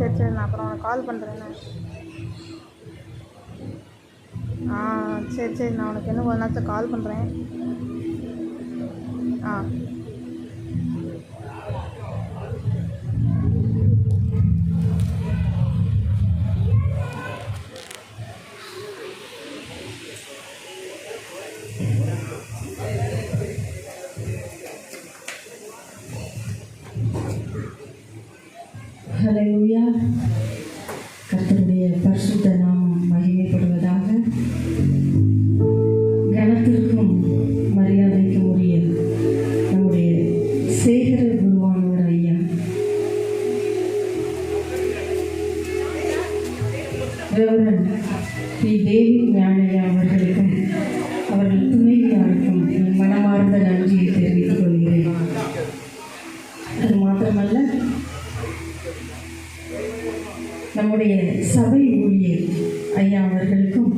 சரி சரி, நான் அப்புறம் உனக்கு கால் பண்ணுறேண்ணே. சரி சரி, நான் உனக்கு இன்னும் ஒரு நேரத்தில் கால் பண்ணுறேன். ஹல்லேலூயா. கர்த்தருடைய பரிசுத்த நாமம் மகிமைப்படுவதாக. கனத்திற்கும் மரியாதைக்கும் உரிய நம்முடைய சேகர குருவானவர் ஐயா ரெவரண்ட் பி. டேவிட் ஞானையா அவர்களுக்கும் அவர்கள் துணைவியாருக்கும் என் மனமார்ந்த நன்றியை தெரிவித்துக் கொள்கிறேன். அது மாத்திரமல்ல, நம்முடைய சபை ஊழியர் ஐயா அவர்களுக்கும்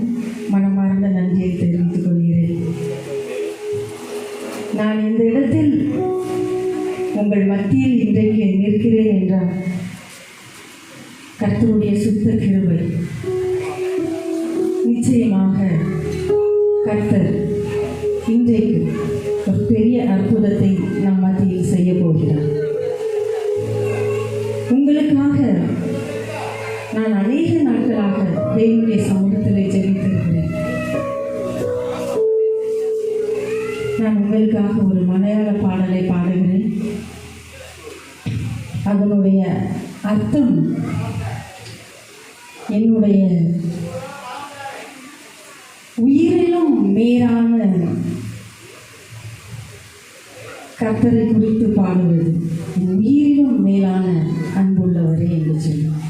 மனமார்ந்த நன்றியை தெரிவித்துக் கொள்கிறேன். நான் இந்த இடத்தில் உங்கள் மத்தியில் இன்றைக்கு நிற்கிறேன் என்றால் கர்த்தருடைய சுத்த கிருபை. நிச்சயமாக கர்த்தர் இன்றைக்கு ஒரு பெரிய அற்புதத்தை நம் மத்தியில் செய்ய போகிறார். உங்களுக்காக நான் அநேக நாட்களாக தேவனுடைய சமூகத்தில் ஜெபித்திருக்கிறேன். நான் உங்களுக்காக ஒரு மலையாள பாடலை பாடுகிறேன். அதனுடைய அர்த்தம் என்னுடைய உயிரிலும் மேலான கர்த்தரை குறித்து பாடுவது. என் உயிரிலும் மேலான அன்புள்ளவரே என்று சொல்லுவார்.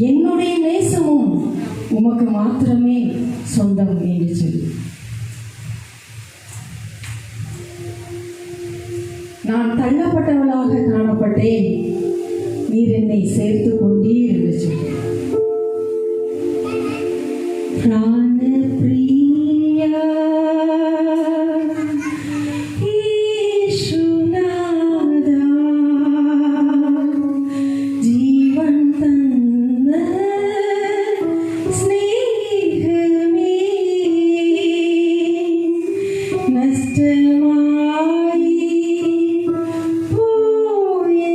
என்னுடைய நேசமும் உமக்கு மாத்திரமே சொந்தம் என்று சொல்லி, நான் தள்ளப்பட்டவளாக காணப்பட்டேன், நீர் என்னை சேர்த்து கொண்டீர் என்று சொல்லி. பிராணப்பிரியா நஷ்டமாய் போயே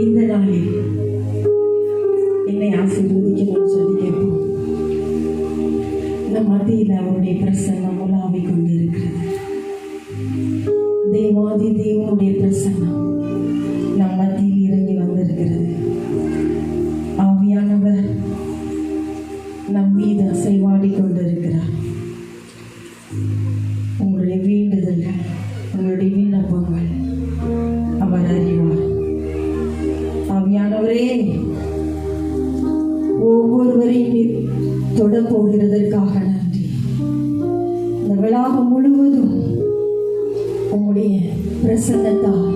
இந்த நாளில் என்னை ஆசீர்வதிக்கணும்னு சொல்லி கேட்போம். இந்த மத்தியில் அவருடைய பிரசன்னம் உலாவிக் கொண்டிருக்கிறது. தேவாதி தேவனுடைய பிரசன்னம் நம் மத்தியில் இறங்கி வந்திருக்கிறது. ஆவியானவர் நம் மீது அசைவாடி கொண்டிருக்கிறார். உங்களுடைய வேண்டுதல்கள், உங்களுடைய விண்ணப்பங்கள் அவர் அறிவார். ஆவியானவரே, ஒவ்வொருவரையும் தொட போகிறதற்காக நன்றி. இந்த விழாகம் முழுவதும் உம்முடைய பிரசன்னத்தால்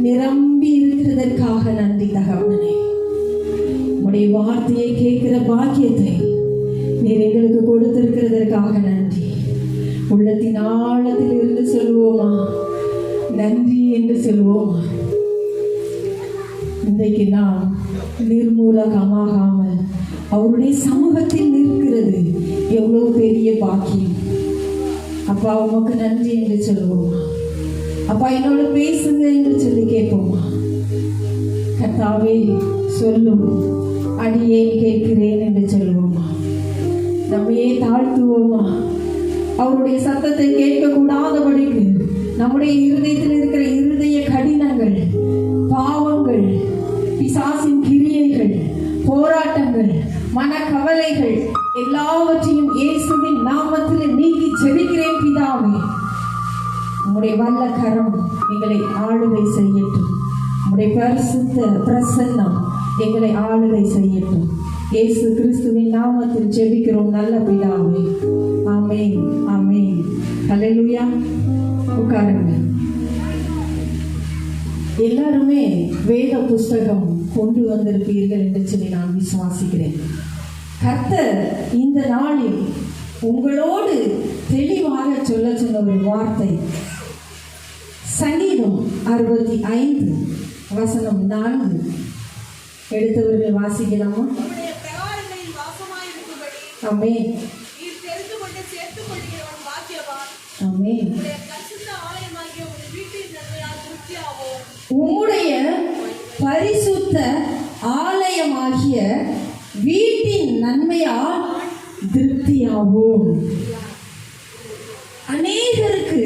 நிரம்பி இருக்கிறதற்காக நன்றி தகவனே. உம்முடைய வார்த்தையை கேட்கிற பாக்கியத்தை நீர் எங்களுக்கு கொடுத்திருக்கிறதற்காக நன்றி. உள்ளத்தின் ஆழத்தில் இருந்து சொல்லுவோமா, நன்றி என்று சொல்லுவோமா. இன்றைக்கு நாம் நிர்மூலகமாகாமல் அவருடைய சமூகத்தில் நிற்கிறது எவ்வளவு பெரிய பாக்கியம். அப்பா, உமக்கு நன்றி என்று சொல்லுவோமா. அப்பா, என்னோட பேசுங்க என்று சொல்லி கேட்போமா. கர்த்தாவே, சொல்லும் அடியேன் கேட்கிறேன் என்று சொல்லுவோமா. நம்மையே தாழ்த்துவோமா. அவருடைய சத்தத்தை கேட்கக்கூடாதபடிக்கு நம்முடைய இருதயத்தில் இருக்கிற இருதய கடினங்கள், பாவங்கள், பிசாசின் கிரியைகள், போராட்டங்கள், மனக்கவலைகள் எல்லாவற்றையும் இயேசுவின் நாமத்தில் நீக்கி ஜெபிக்கிறேன் பிதாவே. உம்முடைய வல்ல கரம் எங்களை ஆளுகை செய்யட்டும். உம்முடைய பரிசுத்த பிரசன்னம் எங்களை ஆளுகை செய்யட்டும். இயேசு கிறிஸ்துவின் நாமத்தில் ஜெபிக்கிறோம் நல்ல பிதாவே. ஆமென், ஆமென். ஹல்லேலூயா. உட்காருங்க. எல்லாருமே வேத புஸ்தகம் கொண்டு வந்திருப்பீர்கள் என்று சொல்லி நான் விசுவாசிக்கிறேன். கர்த்தர் இந்த நாளில் உங்களோடு தெளிவாக சொல்ல சொன்ன ஒரு வார்த்தை சங்கீதம் 65 வசனம் 4. எடுத்தவர்கள் வாசிக்கலாமா? ஆமென், ஆமென். உம்முடைய பரிசுத்த ஆலயமாகிய வீட்டின் நன்மையால் திருப்தியாவோம். அநேகருக்கு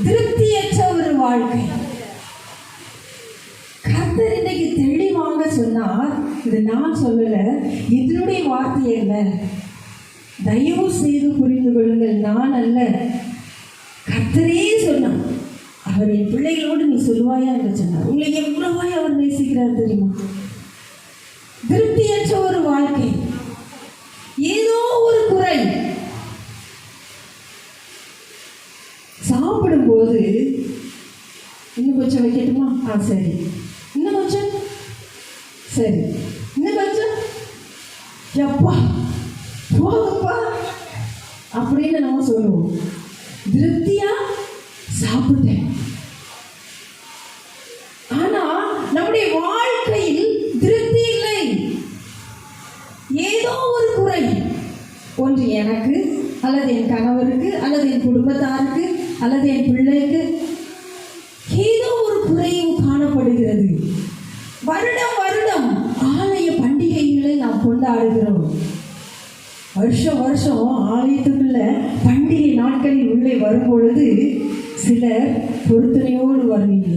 திருப்தியற்ற ஒரு வாழ்க்கை. கர்த்தர் இன்னைக்கு தெளிவாக சொன்னார். இது நான் சொல்லல, இதனுடைய வார்த்தை என்ன, தயவு செய்து புரிந்து கொள்ளுங்கள், நான் அல்ல, கர்த்தரே சொன்னார். அவர் என் பிள்ளைகளோடு நீ சொல்லுவாயா என்று சொன்னார். உங்களை எவ்வளவாய் அவர் நேசிக்கிறார் தெரியுமா? திருப்தியற்ற ஒரு வாழ்க்கை, ஏதோ ஒரு குறை. சாப்பிடும்போது இன்னும் கொஞ்சம் வைக்கட்டுமா? சரி, இன்னும் கொஞ்சம், சரி, இன்னும் கொஞ்சம், எப்பா போதுப்பா அப்படின்னு நம்ம சொல்லுவோம். திருப்தியா சாப்பிட்டேன். ஆனா நம்முடைய வாழ்க்கையில் திருப்தி இல்லை. ஏதோ ஒரு குறை, ஒன்று எனக்கு அல்லது என் கணவருக்கு அல்லது என் குடும்பத்தாருக்கு அல்லது என் பிள்ளைக்கு ஏதோ ஒரு குறையும் காணப்படுகிறது. வருடம் வருடம் ஆலய பண்டிகைகளை நாம் கொண்டாடுகிறோம். வருஷம் வருஷம் ஆலயத்துக்குள்ள பண்டிகை நாட்களில் உள்ளே வரும்பொழுது சிலர் பொருத்தனையோடு வருவீங்க.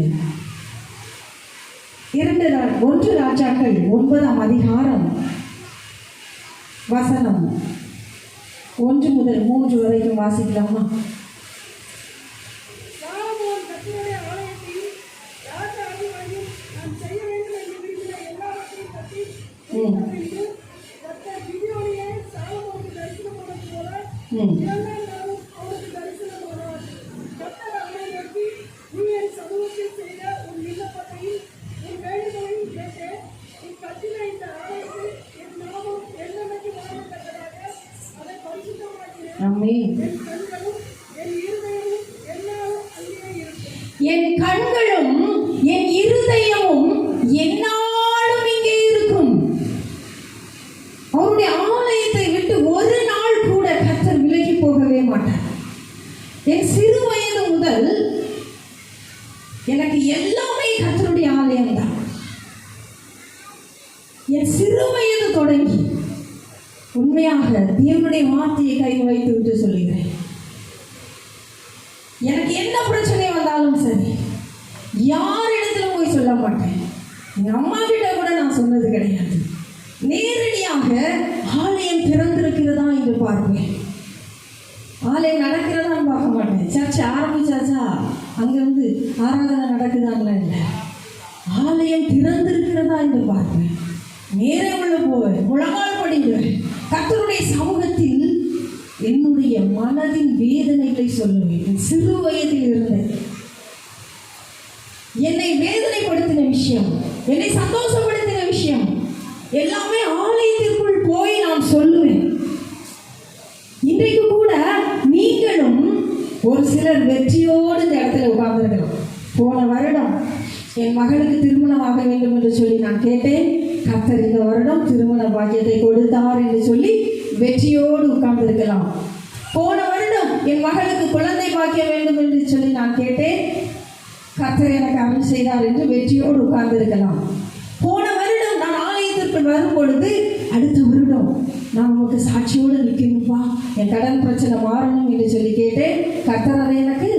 1 ராஜாக்கள் 9ஆம் அதிகாரம் வசனம் 1 முதல் 3 வரைக்கும் வாசிக்கலாமா? என் கண்களும் என் இருதயமும் என்னாலும் இங்கே இருக்கும். அவருடைய ஆலயத்தை விட்டு ஒரு நாள் கூட கர்த்தர் விலகி போகவே மாட்டார். என் சிறு வயது முதல் எனக்கு எல்லாமே கர்த்தருடைய ஆலயம் தான். என் சிறு வயது தொடங்கி உண்மையாக தேவனுடைய வார்த்தையை கையில் வைத்து விட்டு சொல்லுகிறேன், எனக்கு என்ன பிரச்சனை வந்தாலும் சரி யாரிடத்திலும் போய் சொல்ல மாட்டேன். எங்கள் அம்மா கிட்ட கூட நான் சொன்னது கிடையாது. நேரடியாக ஆலயம் திறந்திருக்கிறதா என்று பார்ப்பேன். ஆலயம் நடக்கிறதான்னு பார்க்க மாட்டேன். சர்ச்சை ஆரம்பிச்சாச்சா அங்கே வந்து ஆராதனை நடக்குதான்ல இல்லை, ஆலயம் திறந்திருக்கிறதா என்று பார்ப்பேன். நேரம் உள்ள போவேன், முழங்கால் படிடுவேன். கர்த்தருடைய சமூகத்தில் என்னுடைய மனதின் வேதனைகளை சொல்லுவேன். என் சிறு வயதில் இருந்தேன் என்னை வேதனைப்படுத்தின விஷயம், என்னை சந்தோஷப்படுத்தின விஷயம் எல்லாமே ஆலயத்திற்குள் போய் நான் சொல்லுவேன். இன்றைக்கு கூட நீங்களும் ஒரு சிலர் வெற்றியோடு இந்த இடத்துல உட்கார்ந்திருக்கலாம். போன வருடம் என் மகளுக்கு திருமணமாக வேண்டும் என்று சொல்லி நான் கேட்டேன். கர்த்தர் இந்த வருடம் திருமண பாக்கியத்தை கொடுத்தார் என்று சொல்லி வெற்றியோடு உட்கார்ந்திருக்கலாம். போன வருடம் என் மகளுக்கு குழந்தை பாக்கிய வேண்டும் என்று சொல்லி நான் கேட்டேன். கர்த்தர் எனக்கு அருள் செய்தார் என்று வெற்றியோடு உட்கார்ந்திருக்கலாம். போன வருடம் நான் ஆலயத்திற்குள் வரும் பொழுது அடுத்த வருடம் நான் உங்களுக்கு சாட்சியோடு நிற்கணும்பா, என் கடன் பிரச்சனை மாறணும் என்று சொல்லி கேட்டேன். கர்த்தர் அதை எனக்கு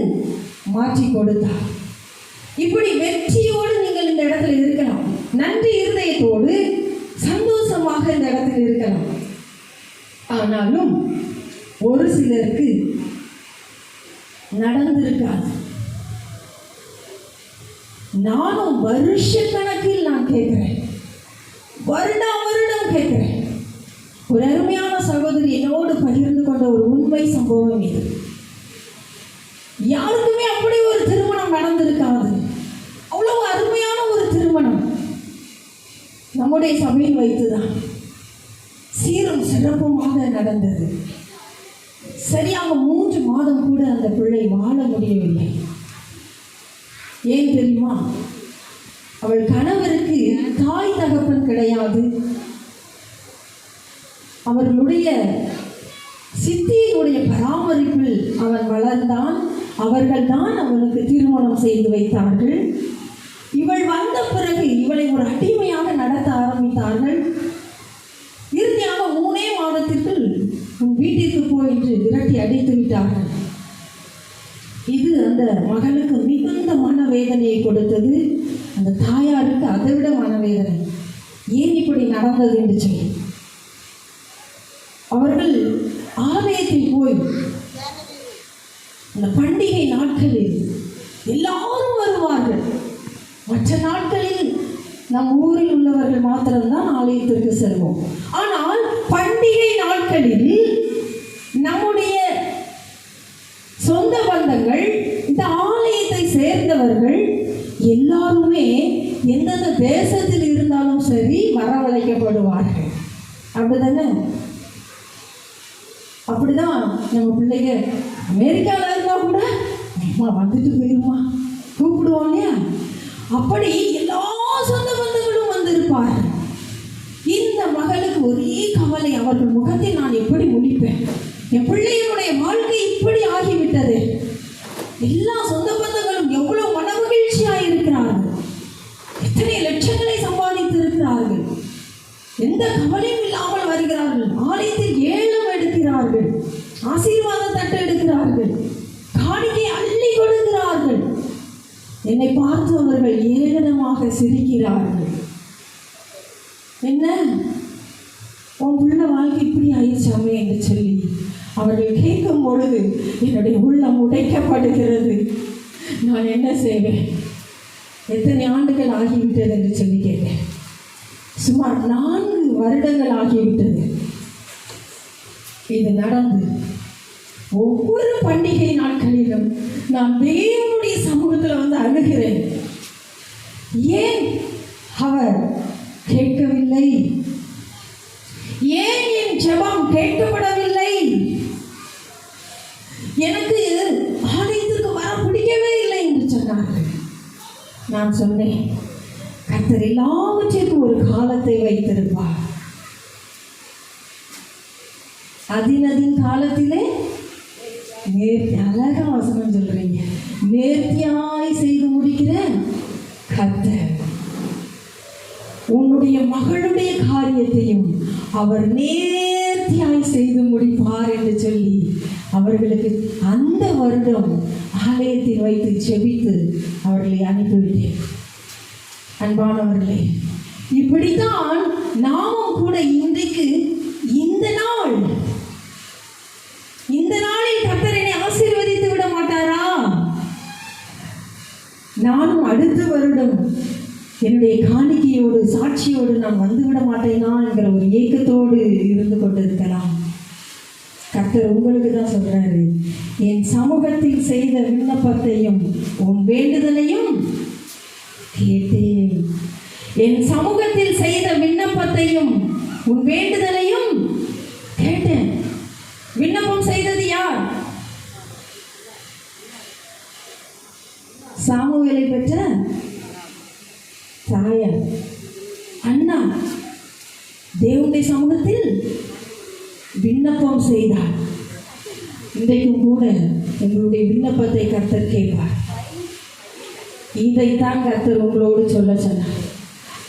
மாற்றி கொடுத்தார். இப்படி வெற்றியோடு நீங்கள் இந்த இடத்துல இருக்கலாம். நன்றி இருதயத்தோடு சந்தோஷமாக இந்த இடத்துல இருக்கலாம். ஆனாலும் ஒரு சிலருக்கு நடந்திருக்காது. நானும் வருஷக்கணக்கில் நான் கேட்கிறேன், வருடம் கேட்கிறேன். ஒரு அருமையான சகோதரி என்னோடு பகிர்ந்து கொண்ட ஒரு உண்மை சம்பவம் இது. யாருக்குமே அப்படி ஒரு திருமணம் நடந்திருக்காது. அவ்வளவு அருமையான ஒரு திருமணம் நம்முடைய சபையில் வைத்துதான் சீரும் சிறப்புமாக நடந்தது. சரியாக 3 மாதம் கூட அந்த பிள்ளை வாழ முடியவில்லை. ஏன் தெரியுமா? அவள் கணவருக்கு தாய் தகப்பன் கிடையாது. அவர்களுடைய சித்தியினுடைய பராமரிப்பில் அவன் வளர்ந்தான். அவர்கள் தான் அவனுக்கு திருமணம் செய்து வைத்தார்கள். இவள் வந்த பிறகு இவளை ஒரு அடிமையாக நடத்த ஆரம்பித்தார்கள். இறுதியாக 3 மாதத்திற்குள் உன் வீட்டிற்கு போய் என்று விரட்டி அடித்து விட்டார்கள். இது அந்த மகளுக்கு மிகுந்த மனவேதனையை கொடுத்தது. அந்த தாயாருக்கு அதை விட மனவேதனை. ஏன் இப்படி நடந்தது என்று சொல்லி அவர்கள் ஆலயத்தில் போய் அந்த பண்டிகை நாட்களில் எல்லாரும் வருவார்கள். மற்ற நாட்களில் நம் ஊரில் உள்ளவர்கள் மாத்திரம்தான் ஆலயத்திற்கு செல்வோம். ஆனால் பண்டிகை நாட்களில் நம்முடைய சொந்த பந்தங்கள், இந்த ஆலயத்தை சேர்ந்தவர்கள் எல்லாருமே எந்தெந்த தேசத்தில் இருந்தாலும் சரி வரவழைக்கப்படுவார்கள். அப்படிதானே? அப்படிதான் நம்ம பிள்ளைங்க அமெரிக்காவில் இருந்தால் கூட அம்மா வந்துட்டு போயிருமா கூப்பிடுவோம் இல்லையா? அப்படி எல்லா சொந்த பந்தங்களும் வந்திருப்பார்கள். இந்த மகளுக்கு ஒரே கவலை, அவர்கள் முகத்தில் நான் எப்படி முடிப்பேன்? என் பிள்ளையினுடைய வாழ்க்கை இப்படி ஆகிவிட்டது. எல்லா சொந்த பந்தங்களும் எவ்வளவு மனமகிழ்ச்சியாக இருக்கிறார்கள், எத்தனை லட்சங்களை சம்பாதித்து இருக்கிறார்கள், எந்த கவலையும் இல்லாமல் வருகிறார்கள். ஆலயத்தில் ஏலம் எடுக்கிறார்கள், ஆசீர்வாத தட்டு எடுக்கிறார்கள், காணிக்கை அள்ளி கொடுக்கிறார்கள். என்னை பார்த்து அவர்கள் ஏளனமாக சிரிக்கிறார்கள். என்ன உன் உள்ள வாழ்க்கை இப்படி ஆயிடுச்சாமே என்று சொல்லி அவர்கள் கேட்கும் பொழுது என்னுடைய உள்ளம் உடைக்கப்படுகிறது. நான் என்ன செய்வேன்? எத்தனை ஆண்டுகள் ஆகிவிட்டது என்று சொல்லி கேட்டேன். சுமார் 4 வருடங்கள் ஆகிவிட்டது இது நடந்து. ஒவ்வொரு பண்டிகை நாட்களிலும் நான் தேவனுடைய சமூகத்தில் வந்து அழுகிறேன். ஏன் அவர் கேட்கவில்லை? ஏன் என் ஜெபம் கேட்கப்படவில்லை? எனக்கு ஆலயத்திற்கு வர பிடிக்கவே இல்லை என்று சொன்னார்கள். நான் சொன்னேன், கர்த்தர் எல்லாவற்றிற்கும் ஒரு காலத்தை வைத்திருப்பார். அதின் காலத்திலே நேர்த்தி, அழகா வசனம் சொல்றீங்க, நேர்த்தியாய் செய்து முடிக்கிற கர்த்தர். உன்னுடைய மகளுடைய காரியத்தையும் அவர் நேர்த்தியாய் செய்து முடிப்பார் என்று சொல்லி அவர்களுக்கு அந்த வருடம் ஆலயத்தில் வைத்து செபித்து அவர்களை அனுப்பிவிட்டேன். அன்பானவர்களே, இப்படித்தான் நாமும் கூட இன்றைக்கு இந்த நாளில் கர்த்தர் என்னை ஆசீர்வதித்து விட மாட்டாரா? நானும் அடுத்த வருடம் என்னுடைய காணிக்கையோடு சாட்சியோடு நான் வந்துவிட மாட்டேனா என்கிற ஒரு ஏக்கத்தோடு இருந்து கொண்டிருக்கலாம். கர்த்தர் உங்களுக்கு தான் சொல்றாரு, என் சமூகத்தில் செய்த விண்ணப்பத்தையும் உன் வேண்டுதலையும் கேட்டேன். என் சமூகத்தில் செய்த விண்ணப்பத்தையும் உன் வேண்டுதலையும் கேட்டேன். விண்ணப்பம் செய்தது யார்? சாமுவேலை பெற்ற தாயார் அண்ணா தேவனுடைய சமூகத்தில் விண்ணப்பம் செய்தார். இன்றைக்கும் கூட உங்களுடைய விண்ணப்பத்தை கர்த்தர் கேட்பார். இதைத்தான் கர்த்தர் உங்களோடு சொல்ல சொன்னார்.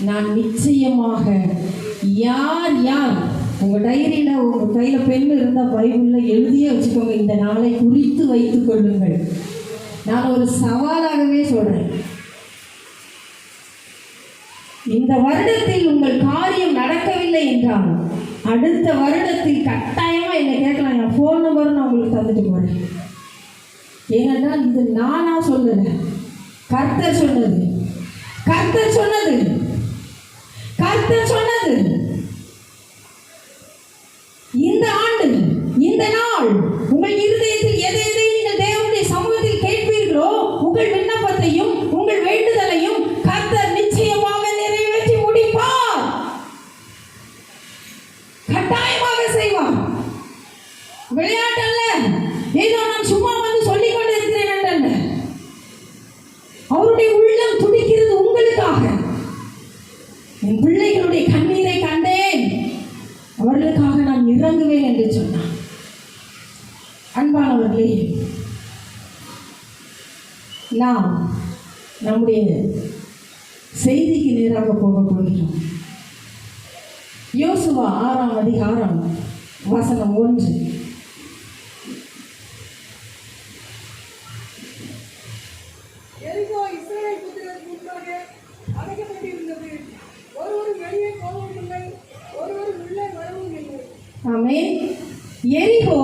நான் நிச்சயமாக யார் உங்க டைரியில உங்க கையில பெண் இருந்தால் பைபிளில் எழுதியே வச்சுக்கோங்க. இந்த நாளை குறித்து வைத்துக் கொள்ளுங்கள். நான் ஒரு சவாலாகவே சொல்றேன். இந்த வருடத்தில் உங்கள் காரியம் நடக்கவில்லை என்றால் அடுத்த வருடத்தில் கட்டாயமா என்னை கேட்கலாம். என் ஃபோன் நம்பர் நான் உங்களுக்கு தந்துட்டு போறேன். ஏனென்றால் இது நானா சொல்லல, கர்த்தர் சொன்னது. கர்த்தர் சொன்னது. இந்த ஆண்டு, இந்த நாள் உங்கள் இருதயத்தில் எதை நீங்கள் தேவனுடைய சமூகத்தில் கேட்பீர்களோ உங்கள் விண்ணப்பத்தையும் உங்கள் வேண்டுதலையும் கர்த்தர் நிச்சயமாக நிறைவேற்றி முடிப்பார். கட்டாயமாக செய்வார். விளையாட்டல்ல, ஏதோ நான் சும்மா வந்து சொல்லிக் கொண்டு இருக்கிறேன் என்றல்ல. அவருடைய உள்ளம் துடிக்கிறது உங்களுக்காக. என் பிள்ளைகளுடைய கண்ணீரை கண்டேன், அவர்களுக்காக நான் இறங்குவேன் என்று சொன்னார். அன்பானவர்களே, நாம் நம்முடைய செய்திக்கு நேராக போக போகிறோம். யோசுவா 6ஆம் அதிகாரம் வசனம் 1. ஆமென். எரிகோ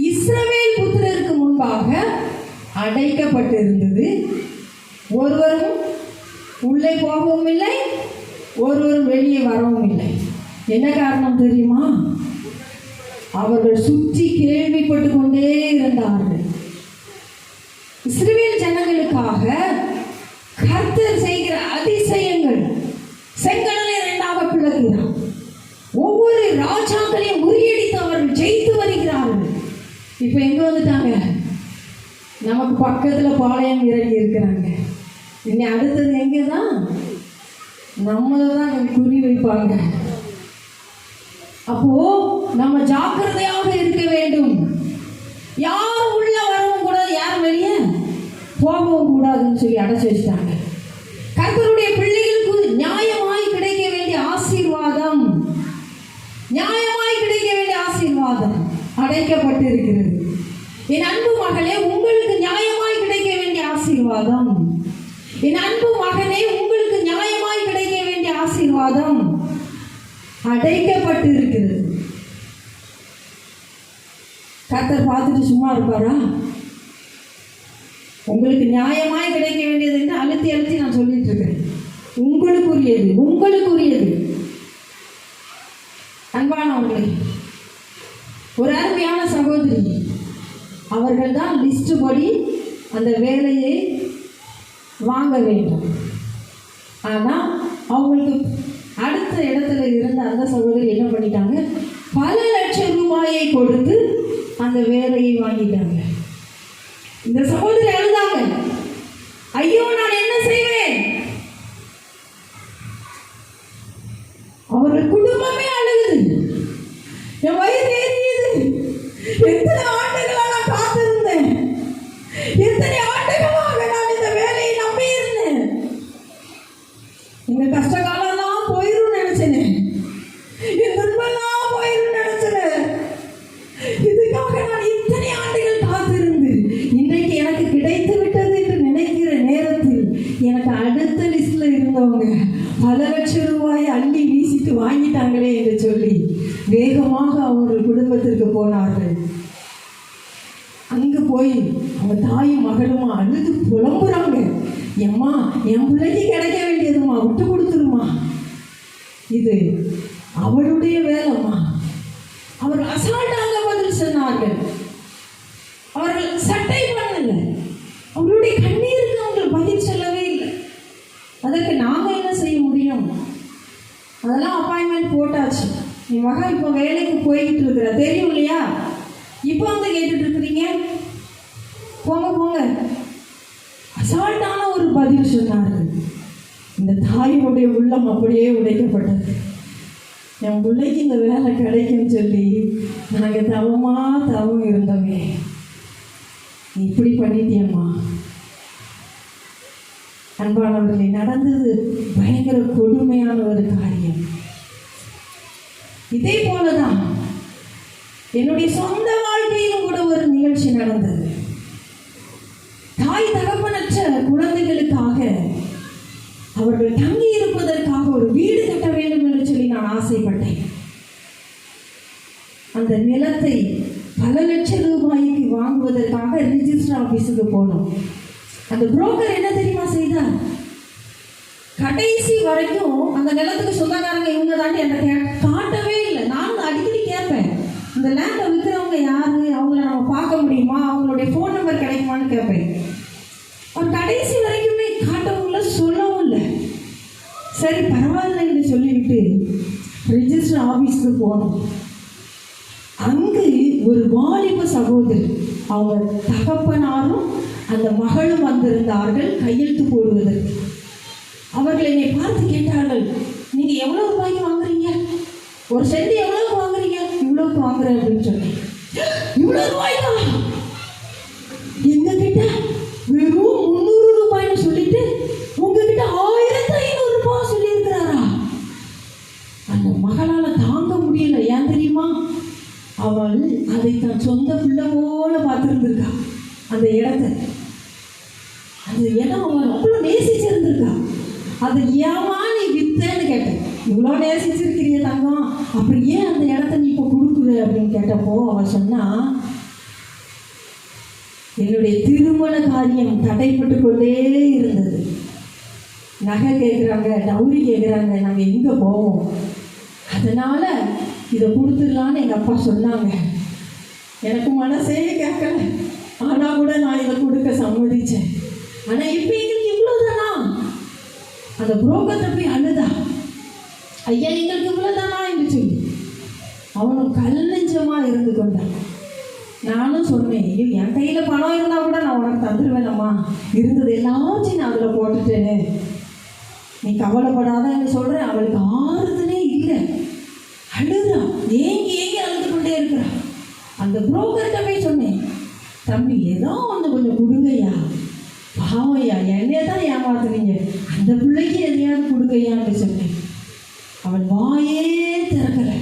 இஸ்ரவேல் புத்திரருக்கு முன்பாக அடைக்கப்பட்டிருந்தது. ஒருவரும் உள்ளே போகவும் இல்லை, ஒருவரும் வெளியே வரவும் இல்லை. என்ன காரணம் தெரியுமா? அவர்கள் சுற்றி கேள்விப்பட்டு கொண்டே இருந்தார்கள். இஸ்ரவேல் ஜனங்களுக்காக கர்த்தர் செய்கிற அதிசயங்கள். செங்கடலை இரண்டாக பிளக்கிறார். ஒவ்வொரு ராஜாக்களையும் முறியடித்து அவர்கள் ஜெயித்து வருகிறார்கள். இப்ப எங்க வந்துட்டாங்க? நமக்கு பக்கத்துல பாளையம் இறங்கி இருக்கிறாங்க. இனி அடுத்தது எங்கதான்? நம்மளதான் குறி வைப்பாங்க. அப்போ நம்ம ஜாக்கிரதையாக இருக்க வேண்டும். யாரும் உள்ள வரவும் கூடாது, யாரும் வெளியே போகவும் கூடாதுன்னு சொல்லி அடைச்சு வச்சுட்டாங்க. கர்த்தருடைய பிள்ளைகளுக்கு நியாயமாய் கிடைக்க வேண்டிய ஆசீர்வாதம், நியாயமாய் கிடைக்க வேண்டிய ஆசீர்வாதம் அடைக்கப்பட்டு இருக்கிறது. என் அன்பு மகளே, உங்களுக்கு நியாயமாய் கிடைக்க வேண்டிய ஆசீர்வாதம், என் அன்பு மகனே, உங்களுக்கு நியாயமாய் கிடைக்க வேண்டிய ஆசீர்வாதம் அடைக்கப்பட்டு இருக்கிறது. கர்த்தர் பார்த்துட்டு சும்மா இருப்பாரா? உங்களுக்கு நியாயமாய் கிடைக்க வேண்டியது என்று அழுத்தி அழுத்தி நான் சொல்லிட்டு இருக்கிறேன். உங்களுக்குரியது, உங்களுக்குரியது. அன்பானவர்களே, ஒரு அருமையான சகோதரி, அவர்கள் தான் லிஸ்ட் படி அந்த வேலையை வாங்க வேண்டும். ஆனால் அவங்களுக்கு அடுத்த இடத்துல இருந்த அந்த சகோதரி என்ன பண்ணிட்டாங்க? பல லட்சம் ரூபாயை கொடுத்து அந்த வேலையை வாங்கிட்டாங்க. இந்த சகோதரி அழுதாங்க, ஐயோ நான் என்ன செய்வேன்? அவர்கள் குடும்பமே அழுகுது. என் வயது ஏறியது. எத்தனை ஆண்டுகளா நான் காத்திருந்தேன், எத்தனை ஆண்டுகளாக நான் இந்த வேலையை நம்பி இருந்தேன். எங்க கஷ்ட காலம்லாம் பல லட்சம் ரூபாயை அள்ளி வீசிட்டு வாங்கிட்டாங்களே என்று சொல்லி வேகமாக அவர்கள் குடும்பத்திற்கு போனார்கள். அங்கே போய் அவங்க தாயும் மகளுமா அழுது புலம்புறாங்க. எம்மா, என் பிள்ளைக்கு கிடைக்க வேண்டியதுமா, விட்டு கொடுத்துருமா, இது அவருடைய வேலைம்மா. அவர் அசால்ட்டாக பதில் சொன்னார்கள். அவர்கள் சட்டை பண்ணல, அவருடைய கண்ணீருக்கு அவர்கள் பதில் சொல்லவே இல்லை. அதற்கு நாங்கள் என்ன செய்ய முடியும்? அதெல்லாம் அப்பாயின்மெண்ட் போட்டாச்சு. என் மகன் இப்போ வேலைக்கு போய்கிட்டு இருக்கிற தெரியும் இல்லையா? இப்போ வந்து கேட்டுட்டு இருக்கிறீங்க, போங்க போங்க. அசால்ட்டான ஒரு பதில் சொன்னார்கள். இந்த தாயினுடைய உள்ளம் அப்படியே உடைக்கப்பட்டது. என் பிள்ளைக்கு இந்த வேலை கிடைக்கும்னு சொல்லி நாங்கள் தவம் இருந்தோமே, நீ இப்படி பண்ணிட்டியம்மா. அன்பானவர்களே, நடந்தது பயங்கர கொடுமையான ஒரு காரியம். இதே போலதான் என்னுடைய சொந்த வாழ்க்கையிலும் கூட ஒரு நிகழ்ச்சி நடந்தது. தாய் தகப்பனற்ற குழந்தைகளுக்காக அவர்கள் தங்கி இருப்பதற்காக ஒரு வீடு கட்ட வேண்டும் என்று சொல்லி நான் ஆசைப்பட்டேன். அந்த நிலத்தை பல லட்சம் ரூபாய்க்கு வாங்குவதற்காக ரிஜிஸ்டர் ஆபீஸுக்கு போனோம். அந்த புரோக்கர் என்ன தெரியுமா செய்தார்? கடைசி வரைக்கும் அந்த நிலத்துக்கு சொந்தக்காரங்க இவங்க தாண்டி அந்த காட்டவே இல்லை. நான் அடிக்கடி கேட்பேன், இந்த லேண்டை விற்கிறவங்க யாரு, அவங்கள நம்ம பார்க்க முடியுமா, அவங்களுடைய ஃபோன் நம்பர் கிடைக்குமான்னு கேட்பேன். அவர் கடைசி வரைக்குமே காட்டவும் இல்லை, சொல்லவும் இல்லை. சரி பரவாயில்ல என்று சொல்லிவிட்டு ரிஜிஸ்டர் ஆபீஸ்க்கு போனோம். அங்கு ஒரு வாலிப சகோதரி, அவங்க தகப்பனாரும் அந்த மகளும் வந்திருந்தார்கள் கையெழுத்து போடுவதற்கு. அவர்கள் என்னை பார்த்து கேட்டார்கள், நீங்க எவ்வளவு ரூபாய்க்கு வாங்குறீங்க? ஒரு சென்ட் எவ்வளவு வாங்குறீங்க? இவ்வளவுக்கு வாங்குறேன் அப்படின்னு சொன்னேன். இவ்வளவு ரூபாய்க்கா? எங்க கிட்ட வெறும் 300 ரூபாய்னு சொல்லிட்டு உங்ககிட்ட 1500 ரூபாய் சொல்லி இருக்கிறாரா? அந்த மகளால தாங்க முடியல. ஏன் தெரியுமா? அவள் அதை தான் சொந்த பிள்ளை போல பார்த்துருந்துருக்கா. அந்த இடத்தை, அந்த இடம் அவள் அவ்வளோ நேசிச்சிருந்திருக்கா. அதை ஏமா நீ வித்தேன்னு கேட்டேன். இவ்வளோ நேசிச்சிருக்கிறிய தங்கம், அப்படி ஏன் அந்த இடத்த நீ இப்போ கொடுக்குற அப்படின்னு கேட்டப்போ அவள் சொன்னா, என்னுடைய திருமண காரியம் தடைப்பட்டு கொண்டே இருந்தது. நகை கேட்குறாங்க, டவுரி கேட்குறாங்க, நாங்கள் எங்கே போவோம், அதனால இதை கொடுத்துடலான்னு எங்கள் அப்பா சொன்னாங்க. எனக்கு மனசே கேட்கல, ஆனால் கூட நான் இதை கொடுக்க சம்மதிச்சேன். ஆனால் இப்போ எங்களுக்கு இவ்வளோதானா? அந்த புரோக்கர்கிட்ட போய் அழுதா, ஐயா எங்களுக்கு இவ்வளோதானா என்று சொல்லி அவனும் கல் நெஞ்சமாக இருந்து கொண்டான். நானும் சொன்னேன், ஐயோ என் கையில் பணம் இருந்தால் கூட நான் உனக்கு தந்துடுவேனம்மா, இருந்தது எல்லாத்தையும் நான் அதில் போட்டுட்டேன்னு, நீ கவலைப்படாதன்னு சொல்கிறேன். அவளுக்கு ஆறுதலே இல்லை, அழுறா, ஏங்கி அழுது கொண்டே இருக்கிறா. அந்த புரோக்கர்கிட்ட போய் சொன்னேன், தம்பி ஏதோ வந்து கொஞ்சம் கொடுங்கய்யா, பாவையா என்னையே தான் ஏமாத்துறீங்க, அந்த பிள்ளைக்கு எதையாவது கொடுங்கய்யான்னு சொன்னேன். அவள் வாயே திறக்கலை.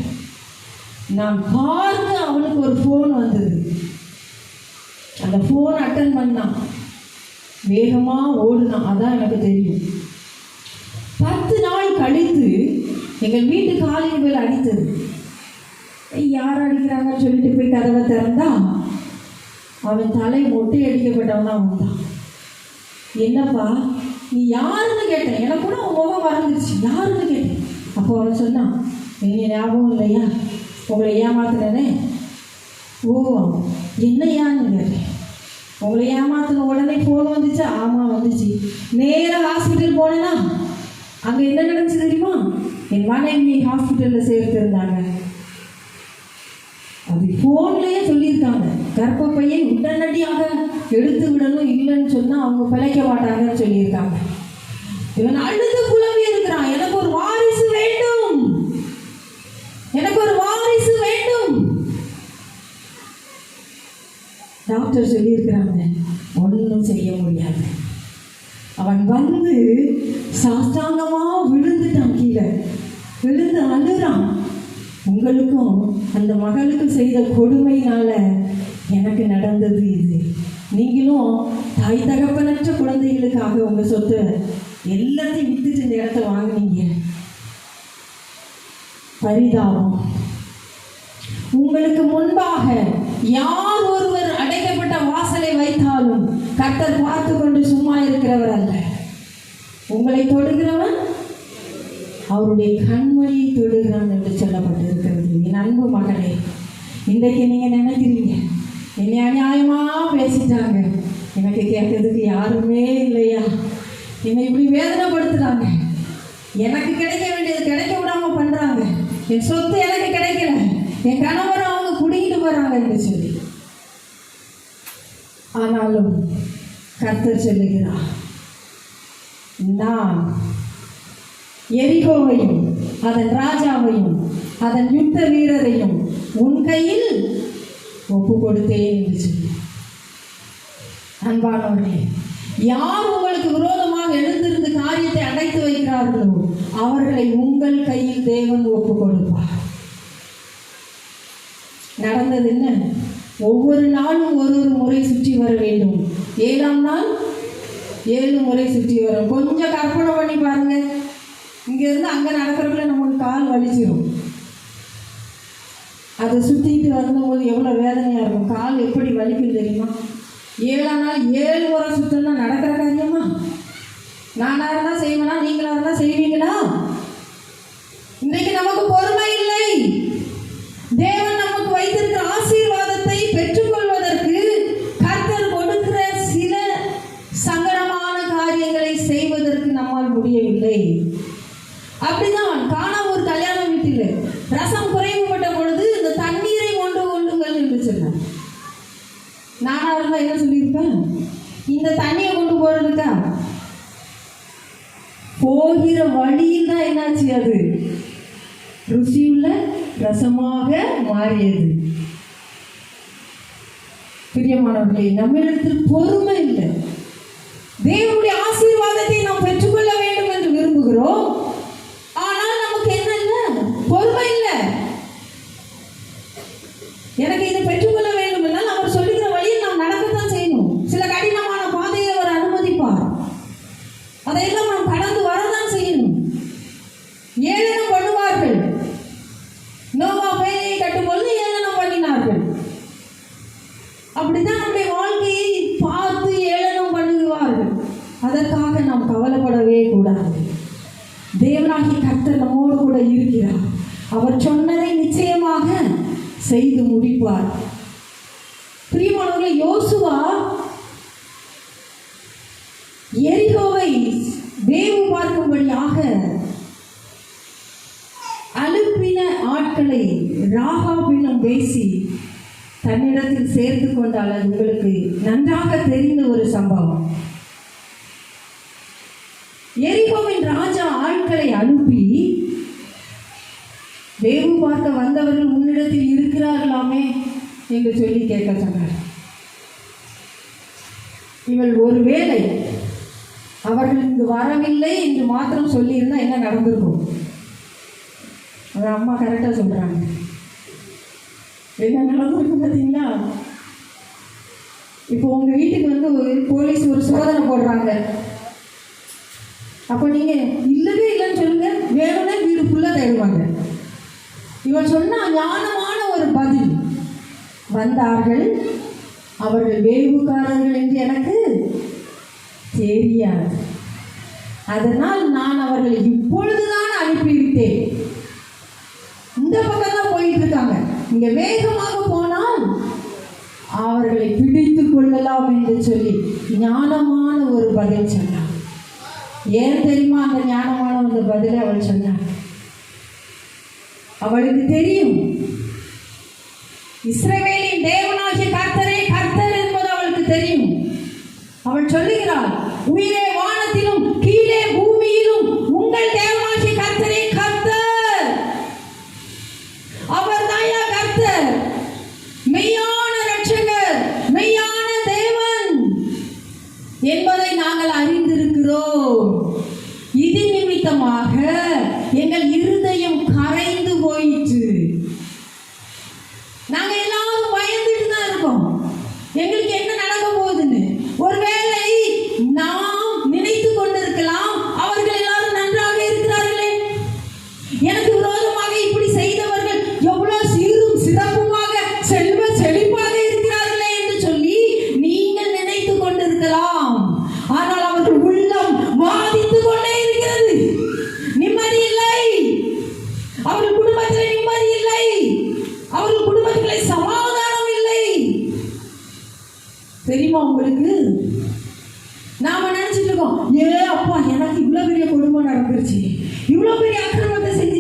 நான் பார்த்து அவனுக்கு ஒரு ஃபோன் வந்தது. அந்த ஃபோன் அட்டன் பண்ணான், வேகமாக ஓடுனான். அதான் எனக்கு தெரியும். 10 நாள் கழித்து எங்கள் வீட்டு காலின் மேல் அடித்தது. யார் அடிக்கிறாங்கன்னு சொல்லிட்டு போய் கதவை திறந்தா அவன் தலை மொட்டை அடிக்கப்பட்டவனா வந்தான். என்னப்பா நீ யாருன்னு கேட்டேன். எனக்கு கூட அவன் முகம் மறந்துடுச்சு, யாருன்னு கேட்டேன். அப்போ அவன் சொன்னான், நீங்கள் ஞாபகம் இல்லையா, உங்களை ஏமாத்துனே. ஓ என்னையான்னு கேட்டேன். உங்களை ஏமாத்தின உடனே ஃபோன் வந்துச்சு. ஆமாம் வந்துச்சு. நேராக ஹாஸ்பிட்டல் போனேன்னா அங்கே என்ன நடந்துச்சு தெரியுமா? என் மனைவி ஹாஸ்பிட்டலில் சேர்த்துருந்தாங்க. அது ஃபோன்லேயே சொல்லியிருக்காங்க, கர்ப்பப்பையை உடனடியாக எடுத்து விடணும், இல்லைன்னு சொன்னால் அவங்க பிழைக்க மாட்டாங்கன்னு சொல்லியிருக்காங்க. இவன் அழுது புலம்பி இருக்கிறான், எனக்கு ஒரு வாரிசு வேண்டும், எனக்கு ஒரு வாரிசு வேண்டும். டாக்டர் சொல்லியிருக்கிறாங்க, ஒன்றும் செய்ய முடியாது. அவன் வந்து சாஸ்தாங்கமாக விழுந்துட்டான், கீழே விழுந்து அழுறான். உங்களுக்கும் அந்த மகளுக்கு செய்த கொடுமையினால எனக்கு நடந்தது இது. நீங்களும் தாய் தகப்பனற்ற குழந்தைகளுக்காக உங்கள் சொத்தை எல்லாத்தையும் வித்துட்டு இந்த இடத்த வாங்குனீங்க. பரிதாபம். உங்களுக்கு முன்பாக யார் ஒருவர் அடைக்கப்பட்ட வாசலை வைத்தாலும் கர்த்தர் பார்த்து கொண்டு சும்மா இருக்கிறவர் அல்ல. உங்களை தொடுகிறவன் அவருடைய கண்மணியை தொடுகிறான் என்று சொல்லப்பட்டிருக்கிறது. என் அன்பு மகளே, இன்றைக்கு நீங்க நினைக்கிறீங்க என்னை அநியாயமா பேசிட்டாங்க, எனக்கு கேட்கறதுக்கு யாருமே இல்லையா, என்னை இப்படி வேதனைப்படுத்துறாங்க, எனக்கு கிடைக்க வேண்டியது கிடைக்க விடாம பண்றாங்க, என் சொத்து எனக்கு கிடைக்கல, என் கணவரை அவங்க குடிக்கிட்டு போறாங்க என்று சொல்லி. ஆனாலும் கர்த்தர் சொல்லுகிறார், நான் எரிகோவையும் அதன் ராஜாவையும் அதன் யுத்த வீரரையும் உன் கையில் ஒப்பு கொடுத்தேன் என்று சொல்லி. அன்பானவர்களே, யார் உங்களுக்கு விரோதமாக எழுந்திருந்து காரியத்தை அடைத்து வைக்கிறார்களோ அவர்களை உங்கள் கையில் தேவன் ஒப்பு கொடுப்பார். நடந்தது என்ன? ஒவ்வொரு நாளும் ஒரு முறை சுற்றி வர வேண்டும். 7ஆம் நாள் 7 முறை சுற்றி வரும். கொஞ்சம் கற்பனை பண்ணி பாருங்க, இங்கேருந்து அங்கே நடக்கிறதுல நமக்கு கால் வலிச்சிடும். அதை சுற்றிட்டு வரும்போது எவ்வளோ வேதனையாக இருக்கும், கால் எப்படி வலிக்கும் தெரியுமா? 7ஆம் நாள் 7 முறை சுற்றினா நடக்கிற காரியமா? நானாக இருந்தால் செய்வேனா, நீங்களாக இருந்தால் செய்வீங்களா? இன்றைக்கு நமக்கு பொறுமை இல்லை. தேவன் நமக்கு வைத்திருக்கிற ஆசீர்வாதத்தை பெற்றுக்கொள்வதற்கு கர்த்தர் கொடுக்கிற சில சங்கடமான காரியங்களை செய்வதற்கு நம்மால் முடியவில்லை. அப்படிதான் காணா ஒரு கல்யாண வீட்டில் ரசம் குறைவுபட்ட பொழுது இந்த தண்ணீரை கொண்டு கொள்ளுங்கள் என்று சொன்னார். நானா இருந்தா என்ன சொல்லியிருப்பேன்? இந்த தண்ணியை கொண்டு போறதுக்கா? போகிற வழியில் தான் என்னாச்சு, அது ருசியுள்ள ரசமாக மாறியது. பிரியமானவர்களே, நம்மிடத்தில் பொறுமை இல்லை. தேவனுடைய ஆசீர்வாதத்தை நாம் பெற்றுக்கொள்ள வேண்டும் என்று விரும்புகிறோம். ஆனால் நமக்கு என்ன இல்லை? பொறுமை இல்லை. எனக்கு இதை பெற்றுக்கொள்ள வேண்டும் என்றால் அவர் சொல்லுகிற வழியில் நாம் நடக்கத்தான் செய்யணும். சில கடினமான பாதையை அவர் அனுமதிப்பார், அதையெல்லாம் நாம் கடந்து வரதான் செய்யணும். ஏளனம் பண்ணுவார்கள். நோவா பேழையை கட்டும்பொழுது ஏளனம் பண்ணினார்கள். அப்படித்தான் நம்முடைய வாழ்க்கையை பார்த்து ஏளனம் பண்ணுவார்கள். அதற்காக நாம் கவலைப்படவே கூடாது. தேவனாகி கர்த்தர் நம்மோடு கூட இருக்கிறார். அவர் சொன்னதை நிச்சயமாக செய்து முடிப்பார். பிரியமானவர்களே, யோசுவா எரிகோவை வேவு பார்க்கும்படியாக அனுப்பின ஆட்களை ராகாபின்னும் பேசி தன்னிடத்தில் சேர்த்து கொண்டால் அது உங்களுக்கு நன்றாக தெரிந்த ஒரு சம்பவம். எரிகோவின் ராஜா ஆட்களை அனுப்பி வேவு பார்க்க வந்தவர்கள் உன்னிடத்தில் இருக்கிறார்களாமே என்று சொல்லி கேட்க சொன்னார். இவள் ஒருவேளை அவர்கள் இங்கு வரவில்லை என்று மாத்திரம் சொல்லியிருந்தா என்ன நடந்திருக்கும்? அது அம்மா கரெக்டாக சொல்றாங்க. என்ன நடந்திருக்கும் பார்த்தீங்களா? இப்போ உங்க வீட்டுக்கு வந்து ஒரு போலீஸ் ஒரு சோதனை போடுறாங்க. அப்போ நீங்க இல்லவே இல்லைன்னு சொல்லுங்க, வேணும்னா வீடு ஃபுல்லாக தேடுவாங்க. இவன் சொன்ன ஞானமான ஒரு பதில், வந்தார்கள், அவர்கள் வேவுக்காரர்கள் என்று எனக்கு தெரியாது, அதனால் நான் அவர்களை இப்பொழுதுதான் அனுப்பிவிட்டேன். இந்த பக்கம் தான் போயிட்டு இருக்காங்க, இங்க வேகமாக போனால் அவர்களை பிடித்து கொள்ளலாம் என்று சொல்லி ஞானமான ஒரு பதில் சொன்னார். ஏன் தெரியுமா அந்த ஞானமான ஒரு பதிலை அவள் சொன்னார்? அவளுக்கு தெரியும் இஸ்ரவேலின் தேவனாகிய கர்த்தரே கர்த்தர் என்பது அவளுக்கு தெரியும். அவள் சொல்லுகிறாள், உயிரே வானத்திலும் கீழே பூமியிலும் உங்கள் தேவனாகிய கர்த்தரே கர்த்தர். அவர் தாயா கர்த்தர், மெய்யான இரட்சகர், மெய்யான தேவன் என்பதை நாங்கள் அறிந்திருக்கிறோம். இது நிமித்தமாக எங்கள் இருதயம் கரைந்து போயிற்று. நாங்க எல்லாரும் பயந்துட்டு தான் இருக்கோம், எங்களுக்கு என்ன நடக்க போகுதுன்னு. ஒருவேளை நாம் நினைத்து கொண்டிருக்கலாம்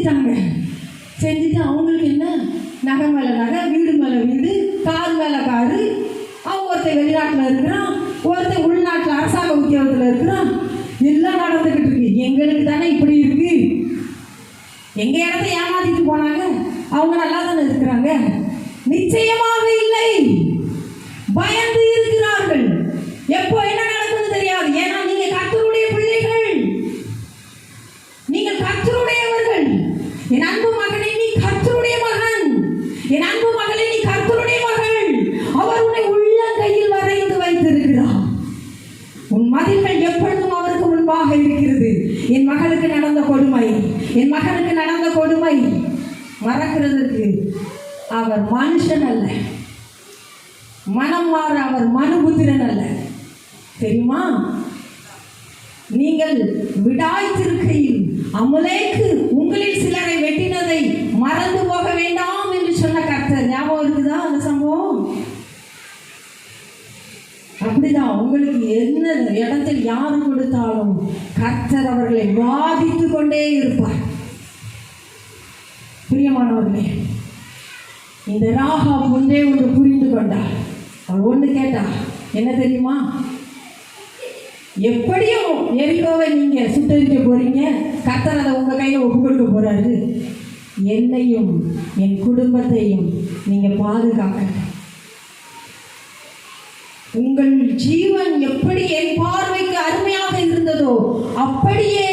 செஞ்சிட்டாங்க. செஞ்சுட்டு அவங்களுக்கு என்ன, நகை மேலே நகை, வீடு மேலே வீடு, கார் மேலே காரு. அவங்க ஒருத்தர் வெளிநாட்டில் இருக்கிறான், ஒருத்தர் உள்நாட்டில் அரசாங்க உத்தியோகத்தில் இருக்கிறான். எல்லாம் நடந்துக்கிட்டு இருக்கு. எங்களுக்கு தானே இப்படி இருக்கு. எங்கள் இடத்த ஏமாத்திட்டு போனாங்க, அவங்க நல்லா தானே இருக்கிறாங்க? நிச்சயமாக இல்லை. பயந்து இருக்கிறார்கள். எப்போ என்ன நடக்கும்னு தெரியாது. ஏன்னா நீங்கள் கர்த்தருடைய பிள்ளைகள், நீங்கள் கர்த்தருடையவர்கள். என் அன்பு மகனே, நீ கர்த்தருடைய மகன். என் அன்பு மகளே, நீ கர்த்தருடைய மகள். அவர் உன்னை உள்ளங்கையில் வரைந்து வைத்திருக்கிறார். உன் மதில்கள் எப்பொழுதும் அவருக்கு முன்பாக இருக்கிறது. என் மகளுக்கு நடந்த கொடுமை, என் மகனுக்கு நடந்த கொடுமை மறக்கிறதுக்கு அவர் மனுஷன் அல்ல. மனம் மாற அவர் மனுபுத்திரன் அல்ல. தெரியுமா? நீங்கள் விடாய்த்திருக்கையில் அமலேக்கு உங்களில் சிலரை வெட்டினதை மறந்து போக வேண்டாம் என்று சொன்ன கர்த்தர். ஞாபகம் இருக்குதா அந்த சம்பவம்? அப்படிதான் உங்களுக்கு என்ன இடத்தில் யாரு கொடுத்தாலும் கர்த்தர் அவர்களை வாதித்து கொண்டே இருப்பார். பிரியமானவர்களே, இந்த ராகாப் ஒன்றே ஒன்று புரிந்து கொண்டார். அவள் ஒன்று கேட்டார், என்ன தெரியுமா? எப்படியும் எரிகோவை நீங்க சுட்டரிக்க போறீங்க, கர்த்தர் அதை உங்க கையில ஒப்பு கொடுக்க போறாரு. என்னையும் என் குடும்பத்தையும் நீங்க பாதுகாக்க. உங்கள் ஜீவன் எப்படி என் பார்வைக்கு அருமையாக இருந்ததோ அப்படியே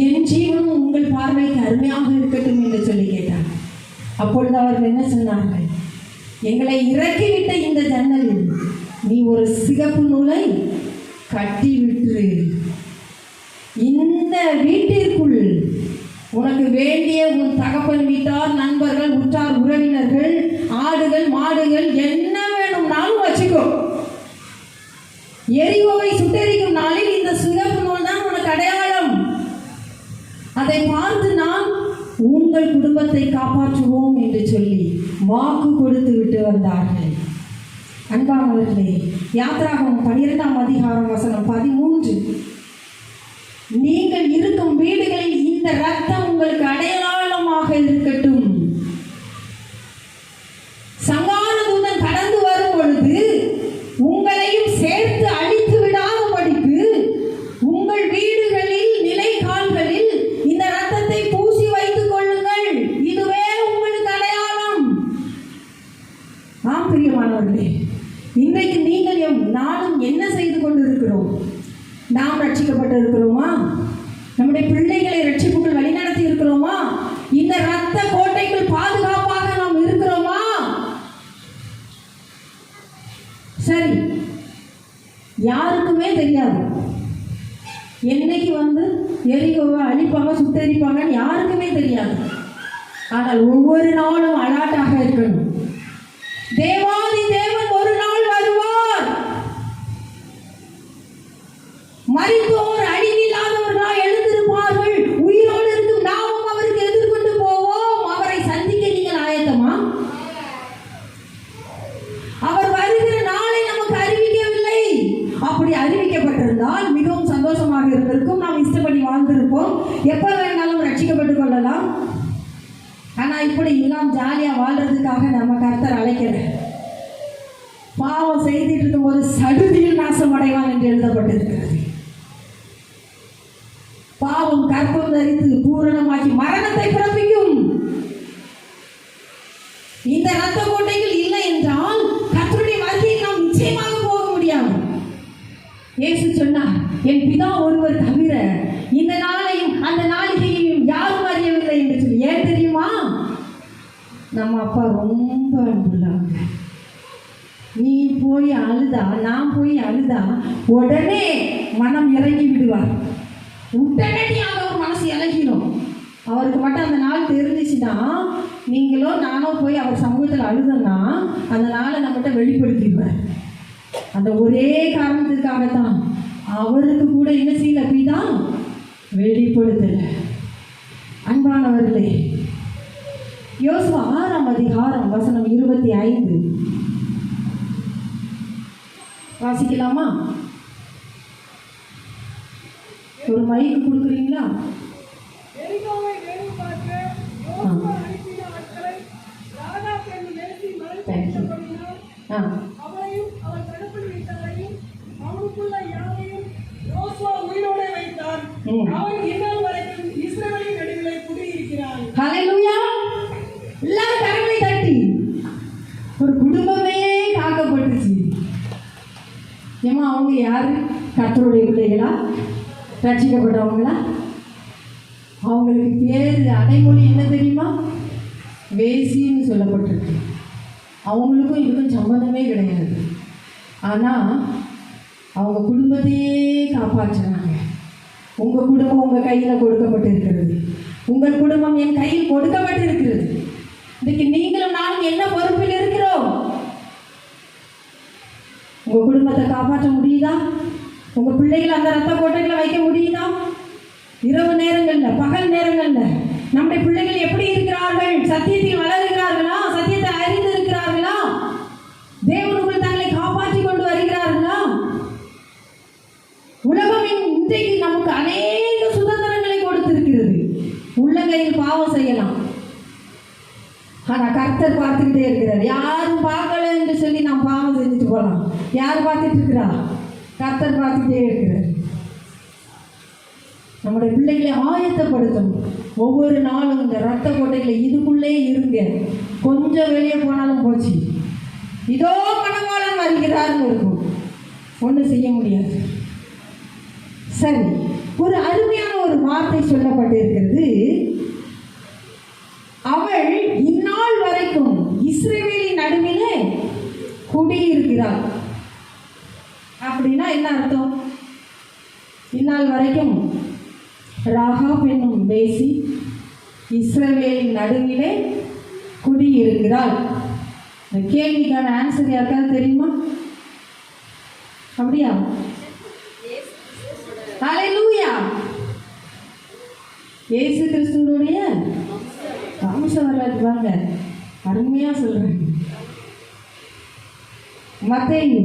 என் ஜீவனும் உங்கள் பார்வைக்கு அருமையாக இருக்கட்டும் என்று சொல்லி கேட்டார். அப்பொழுது அவர்கள் என்ன சொன்னார்கள்? எங்களை இறக்கிவிட்ட இந்த ஜன்னலில் நீ ஒரு சிகப்பு நூலை கட்டி விட்டு இந்த வீட்டிற்குள் உனக்கு வேண்டிய உன் தகப்பன் வீட்டார், நண்பர்கள், உற்றார் உறவினர்கள், ஆடுகள், மாடுகள் என்ன வேணும்னாலும் வச்சுக்கோ. எரிகோவை சுட்டெரிக்கும் நாளில் இந்த சிகப்பு நூல் தான் உனக்கு அடையாளம். அதை பார்த்து நாம் உங்கள் குடும்பத்தை காப்பாற்றுவோம் என்று சொல்லி வாக்கு கொடுத்து விட்டு வந்தார்கள். அன்பானவர்களே, யாத்திராகமம் 12ஆம் அதிகாரம் வசனம் 13, நீங்கள் இருக்கும் வீடுகளில் இந்த ரத்தம் உங்களுக்கு அடையாளமாக இருக்கட்டும். சங்கார தூதன் கடந்து வரும் பொழுது உங்களையும் சேர்த்து அழித்து விடாதபடிக்கு உங்கள் வீடுகளில் நிலைக்கால்களில் இந்த ரத்தத்தை பூசி வைத்துக் கொள்ளுங்கள். இதுவே உங்களுக்கு அடையாளம். ஆம் பிரியமானவர்களே, இன்றைக்கு நீங்களும் நானும் என்ன செய்து கொண்டிருக்கிறோம்? நாம் ரட்சிக்கப்பட்டு இருக்கிறோமா? நம்முடைய பிள்ளைகளை ரட்சிப்புக்குள் வழிநடத்தி இருக்கிறோமா? இந்த ரத்த கோட்டைக்குள் பாதுகாப்பாக நாம் இருக்கிறோமா? சரி, யாருக்குமே தெரியாது என்னைக்கு எரிகோவை அழிப்பாங்க, சுட்டரிப்பாங்கன்னு யாருக்குமே தெரியாது. ஆனால் ஒவ்வொரு நாளும் அலாட்டாக இருக்கணும். தேவாதி தேவன் ஒரு நாள் வருவார். மரித்தோர் அழிவில்லாதவர்களாய் எழுந்திருப்பார்கள். உயிரோடு இருக்கும் நாமும் அவருக்கு எதிர்கொண்டு போவோம். அவரை சந்திக்க நீங்கள் ஆயத்தமா? அவர் வருகிற நாளை நமக்கு அறிவிக்கவில்லை. அப்படி அறிவிக்கப்பட்டிருந்தால் மிகவும் சந்தோஷமாக இருந்திருக்கும். நாம் இஷ்டப்படி வாழ்ந்திருப்போம். எப்ப வேணாலும் ரட்சிக்கப்பட்டுக் கொள்ளலாம். ஆனா இப்படி எல்லாம் ஜாலியா வாழ்றதுக்காக நம்ம கர்த்தர் அழைக்கிற பாவம் செய்துட்டு இருக்கும்போது சடுதியில் நாசம் அடைவான் என்று எழுதப்பட்டிருக்கிறது. பாவம் கற்பம் தரித்து பூரணமாக்கி மரணத்தை பிறப்பிக்கும். இந்த ரத்த கோட்டைகள் இல்லை என்றால் கர்த்தருடைய வருகையில் நாம் நிச்சயமாக போக முடியாது. இயேசு சொன்னார், என் பிதா ஒருவர் தவிர இந்த நாளையும் அந்த நாளிகையையும் யாரும் அறியவில்லை என்று சொல்லி. ஏன் தெரியுமா? நம்ம அப்பா ரொம்ப அன்புள்ளவங்க. நீ போய் அழுதா, நான் போய் அழுதா உடனே மனம் இறங்கி விடுவார். உடனடியாக ஒரு மனசு இறங்கிடும். அவருக்கு மட்டும் அந்த நாள் தெரிஞ்சிச்சுன்னா, நீங்களோ நானோ போய் அவர் சமூகத்தில் அழுதோன்னா அந்த நாளை நம்மகிட்ட வெளிப்படுத்திடுவார். அந்த ஒரே காரணத்துக்காகத்தான் அவருக்கு கூட என்ன செய்யல, அப்படிதான் வெளிப்படுத்தல. அன்பானவர்களே, யோசுவா 6ஆம் அதிகாரம் வசனம் 25 வாசிக்கலாமா? ஒரு மைக்கு கொடுக்குறீங்களா? எரிகோவை வேவு பார்க்க ஹல்லேலூயா. எல்லாரும் கரங்களை தட்டி. ஒரு குடும்பமே காக்கப்பட்டுச்சு. ஏமா அவங்க யாரு? கர்த்தருடைய பிள்ளைகளா? ரட்சிக்கப்பட்டவங்களா? அவங்களுக்கு பேர் அடைமொழி என்ன தெரியுமா? வேசின்னு சொல்லப்பட்டிருக்கு. அவங்களுக்கும் இதுக்கும் சம்மந்தமே கிடையாது. ஆனால் அவங்க குடும்பத்தையே காப்பாற்றினாங்க. உங்கள் குடும்பம் உங்கள் கையில் கொடுக்கப்பட்டு இருக்கிறது. உங்கள் குடும்பம் என் கையில் கொடுக்கப்பட்டு இருக்கிறது. இன்னைக்கு நீங்களும் நானும் என்ன பொறுப்பில் இருக்கிறோம்? உங்கள் குடும்பத்தை காப்பாற்ற முடியுதா? உங்கள் பிள்ளைகளை அந்த ரத்த கோட்டைகளை வைக்க முடியுதா? இரவு நேரங்களில், பகல் நேரங்களில் நம்முடைய பிள்ளைகள் எப்படி இருக்கிறார்கள்? சத்தியத்தில் வளருகிறார்களா? சத்தியத்தை அறிந்து இருக்கிறார்களா? தேவனுக்குள் தங்களை காப்பாற்றி கொண்டு வருகிறார்களா? உலகம் இன்றைக்கு நமக்கு அநேக சுதந்திரங்களை கொடுத்திருக்கிறது. உள்ளங்கையில் பாவம் செய்யலாம். ஆனால் கர்த்தர் பார்த்துக்கிட்டே இருக்கிறார். யாரும் பார்க்கல என்று சொல்லி நாம் பாவம் செஞ்சுட்டு போகலாம். யார் பார்த்துட்டு இருக்கிறா? கர்த்தர் பார்த்துக்கிட்டே இருக்கிறார். நம்முடைய பிள்ளைகளை ஆயத்தப்படுத்தணும். ஒவ்வொரு நாளும் இந்த ரத்த கோட்டைகளை இதுக்குள்ளே இருங்க. கொஞ்சம் வெளியே போனாலும் போச்சு, இதோ மணவாளன் வருகிறார்னு இருக்கும். ஒன்றும் செய்ய முடியாது. சரி, ஒரு அருமையான ஒரு வார்த்தை சொல்லப்பட்டிருக்கிறது. அவள் இந்நாள் வரைக்கும் இஸ்ரவேலின் நடுவிலே குடியிருக்கிறாள். அப்படின்னா என்ன அர்த்தம்? இந்நாள் வரைக்கும் ராகாப் என்னும் வேசி இஸ்ரவேலின் நடுவிலே குடியிருக்கிறாள். இந்த கேள்விக்கான ஆன்சர் யாருக்காவது தெரியுமா? அப்படியா? ஹல்லேலூயா. இயேசு கிறிஸ்துவுடைய வம்ச வரலாறு வாங்க, அருமையா சொல்றேன். மத்தேயு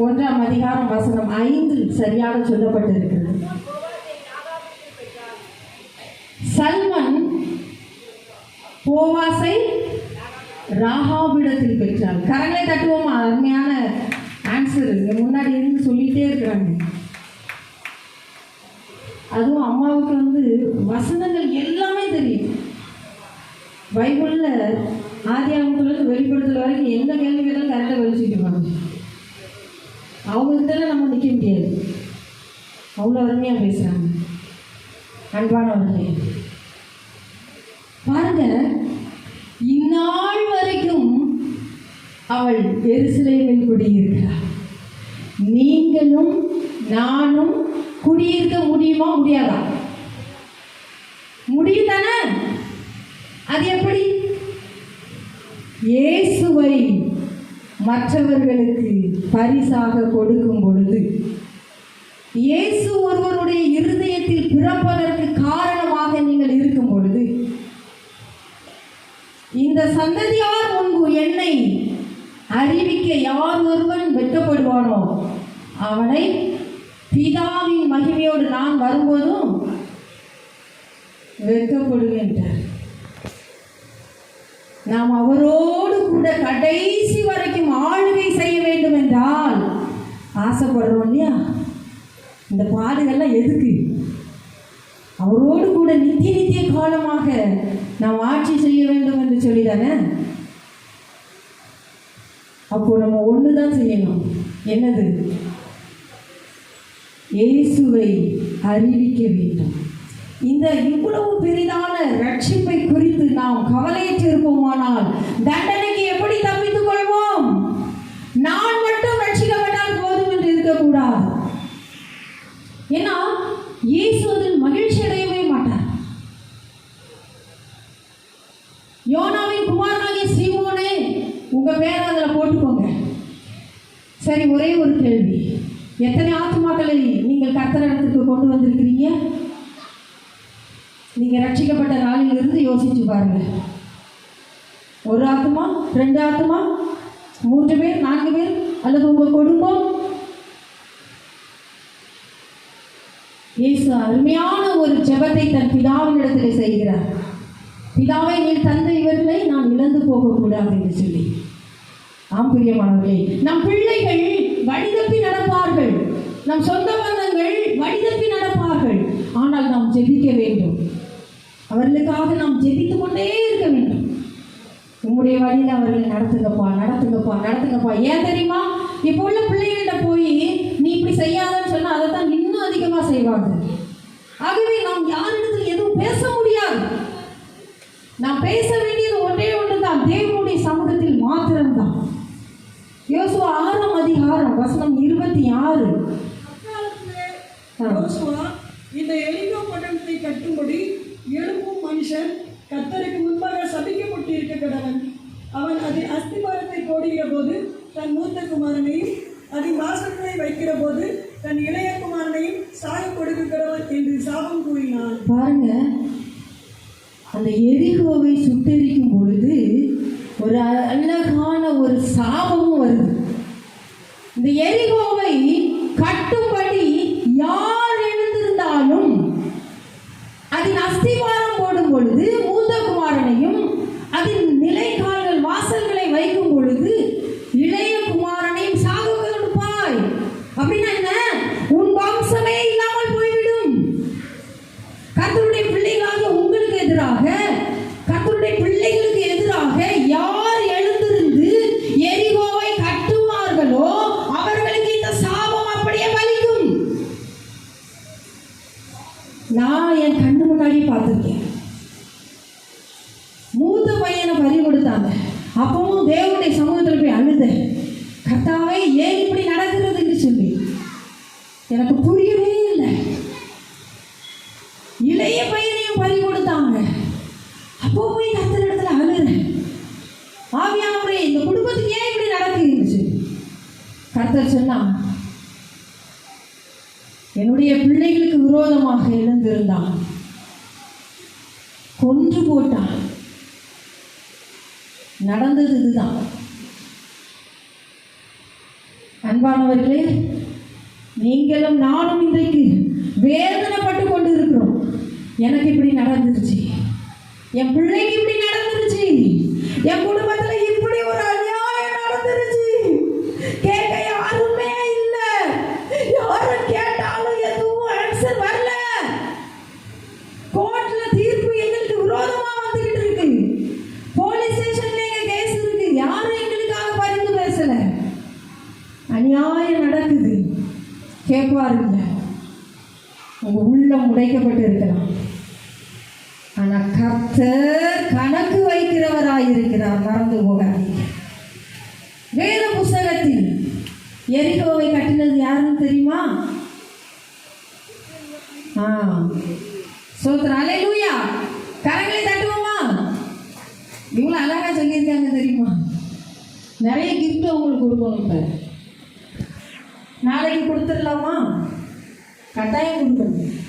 1ஆம் அதிகாரம் வசனம் 5 சரியாக சொல்லப்பட்டிருக்கிறது. சல்மன் போவாசை ராகாபிடத்தில் பெற்றாள். கரங்களை தட்டுவோமா? அருமையான ஆன்சர். இங்கே முன்னாடி இருந்து சொல்லிகிட்டே இருக்கிறாங்க. அதுவும் அம்மாவுக்கு வசனங்கள் எல்லாமே தெரியும். பைபிளில் ஆதியாகமத்திலிருந்து வெளிப்படுத்தல் வரைக்கும் எந்த கேள்வி கேட்டாலும் கரெக்டாக வெளிச்சிட்டுருப்பாங்க. அவங்ககிட்ட நம்ம நிற்க முடியாது. அவ்வளோ அருமையாக பேசுகிறாங்க. அன்பானவர்களே, பாருங்க, இந்நாள் வரைக்கும் அவள் எருசலேமில் குடியிருக்கிறாள். நீங்களும் நானும் குடியிருக்க முடியுமா? முடியாதா? முடியும் தானே? அது எப்படி? இயேசுவை மற்றவர்களுக்கு பரிசாக கொடுக்கும் பொழுது, இயேசு ஒருவருடைய இருதயத்தில் பிறப்பதற்கு காரணமாக நீங்கள் இருக்கும் பொழுது, இந்த சந்ததியார் முன்பு என்னை அறிவிக்க யார் ஒருவன் வெட்கப்படுவானோ அவனை பிதாவின் மகிமையோடு நான் வரும்போதும் வெட்கப்படுகின்றார். நாம் அவரோடு கூட கடைசி வரைக்கும் ஆளுகை செய்ய வேண்டும் என்றால் ஆசைப்படுறோம் இல்லையா? இந்த பாடுகள்லாம் எதுக்கு? அவரோடு கூட நித்திய காலமாக நாம் ஆட்சி செய்ய வேண்டும் என்று சொல்லிதானே. அப்போ நம்ம ஒண்ணுதான் செய்யணும். என்னது? இயேசுவை அறிவிக்க வேண்டும். இந்த இவ்வளவு பெரிதான ரட்சிப்பை குறித்து நாம் கவலையற்று இருப்போமானால் தண்டனைக்கு எப்படி தப்பித்துக் கொள்வோம்? நான் மட்டும் ரட்சிக்கப்பட்டால் போதும் என்று இருக்கக்கூடாது. ஏன்னா இயேசு அதில் மகிழ்ச்சி அடையவே மாட்டார். யோனாவின் குமாரனாகிய சீமோனே, உங்க பேரை அதில் போட்டுக்கோங்க. சரி, ஒரே ஒரு கேள்வி. எத்தனை ஆத்துமாக்களை நீங்கள் கர்த்தரிடத்துக்கு கொண்டு வந்திருக்கிறீங்க? நீங்க ரட்சிக்கப்பட்ட நாளிலிருந்து யோசிச்சு பாருங்க. ஒரு ஆத்துமா, 2 ஆத்துமா, 3 பேர், 4 பேர், அல்லது உங்க குடும்பம்? இயேசு அருமையான ஒரு ஜெபத்தை தன் பிதாவினிடத்தில் செய்கிறார். பிதாவை நீர் தந்த இவர்களை நான் இழந்து போகக்கூடாது என்று சொல்லி. ஆம் பிரியமானவர்களே, நம் பிள்ளைகள் வழிதப்பி நடப்பார்கள், நம் சொந்த பந்தங்கள் வழிதப்பி நடப்பார்கள். ஆனால் நாம் ஜெபிக்க வேண்டும். அவர்களுக்காக நாம் ஜெபித்து கொண்டே இருக்க வேண்டும். உங்களுடைய வழியில் அவர்களை நடத்துங்கப்பா, நடத்துங்கப்பா, நடத்துங்கப்பா. ஏன் தெரியுமா? இப்போ உள்ள பிள்ளைகள்கிட்ட போய் நீ இப்படி செய்யாதன்னு சொன்னால் அதை தான் இன்னும் அதிகமாக செய்வாங்க. ஆகவே நாம் யாரிடத்தில் எதுவும் பேச முடியாது. நாம் பேச வேண்டியது ஒன்றே ஒன்று தான், தேவனுடைய சமூகத்தில் மாத்திரம்தான். யோசுவா 6ஆம் அதிகாரம் வசனம் 26. யோசுவா இந்த எரிகோ பட்டணத்தை கட்டும்படி எழுப்பும் மனுஷன் கர்த்தருக்கு முன்பாக சபிக்கப்பட்டிருக்க கடவன். அவன் அதில் அஸ்திபாரத்தை போடுகிற போது தன் மூத்த குமாரனையும் அதில் வாசல்களை வைக்கிற போது தன் இளைய குமாரனையும் சாக கொடுக்க கடவன் என்று சாபம் கூறினான். பாருங்க, அந்த எரிகோவை சுட்டெரிக்கும் பொழுது ஒரு அழகான ஒரு சாபமும் வருது. இந்த எரிகோவை கட்டும்படி யார் எழுந்திருந்தாலும் அதன் அஸ்திவாரம் போடும் பொழுது மூத்த குமாரனையும் அதன் நிலைக்கால்கள் வாசல்களை வைக்கும் பொழுது இளைய குமாரனையும் சாக கொடுப்பாய். அப்படின்னா என்ன? உன் வம்சமே இல்லாமல் போய்விடும். கர்த்தருடைய பிள்ளைகளாக உங்களுக்கு எதிராக, கர்த்தருடைய பிள்ளைகளுக்கு எதிராக யார் எழுந்திருந்து எரிகோவை கட்டுவார்களோ அவர்களுக்கு இந்த சாபம் அப்படியே பலிக்கும். நான் என் கண்ணு முன்னாடி பார்த்துருக்கேன். மூத்த பையனை பறி கொடுத்தாங்க. அப்பவும் தேவனுடைய சமூகத்தில் போய் அழுதேன், கர்த்தாவே ஏன் இப்படி நடக்கிறதுன்னு சொல்லி. எனக்கு புரியவே இல்லை. இளைய பையனையும் பறி கொடுத்தாங்க. அப்போ போய் கர்த்தர் இடத்துல அழுறேன், ஆவியானவரே இந்த குடும்பத்துக்கு ஏன் இப்படி நடக்குது? கர்த்தர் சொன்னான், என்னுடைய பிள்ளைகளுக்கு விரோதமாக எழுந்திருந்தான், கொன்று போட்டான். நடந்தது இதுதான். அன்பானவர்களே, நீங்களும் நானும் இன்றைக்கு வேதனைப்பட்டு கொண்டு இருக்கிறோம். எனக்கு இப்படி நடந்துருச்சு, என் பிள்ளைக்கு இப்படி நடந்துருச்சு, என் குடும்பத்துல இப்படி ஒரு அநியாயம் நடந்துருச்சு. கேட்க யாருமே இல்லை, யாரும் கேட்டாலும் எதுவும் ஆன்சர் வரல. கோர்ட்ல தீர்ப்பு எங்களுக்கு விரோதமா வந்துகிட்டு இருக்கு. போலீஸ் ஸ்டேஷன்ல எங்க கேஸ் இருக்கு, யாரும் எங்களுக்காக பரிந்து பேசல. அநியாயம் நடக்குது. கேட்பாருங்க, உங்க உள்ளம் உடைக்கப்பட்டு இருக்கலாம். ஆனா கர்த்தர் கணக்கு வைக்கிறவராயிருக்கிறார், மறந்து போகாதீங்க. வேத புஸ்தகத்தில் எரிகோவை கட்டினது யாருன்னு தெரியுமா? சோத்ரா, அல்லேலூயா. கரங்களை தட்டுவோமா? இவ்வளோ அழகா சொல்லியிருக்காங்க தெரியுமா? நிறைய கிஃப்ட் உங்களுக்கு கொடுக்கணும். இப்போ நாளைக்கு கொடுத்துடலாமா? கட்டாயம் கொடுக்கணும்.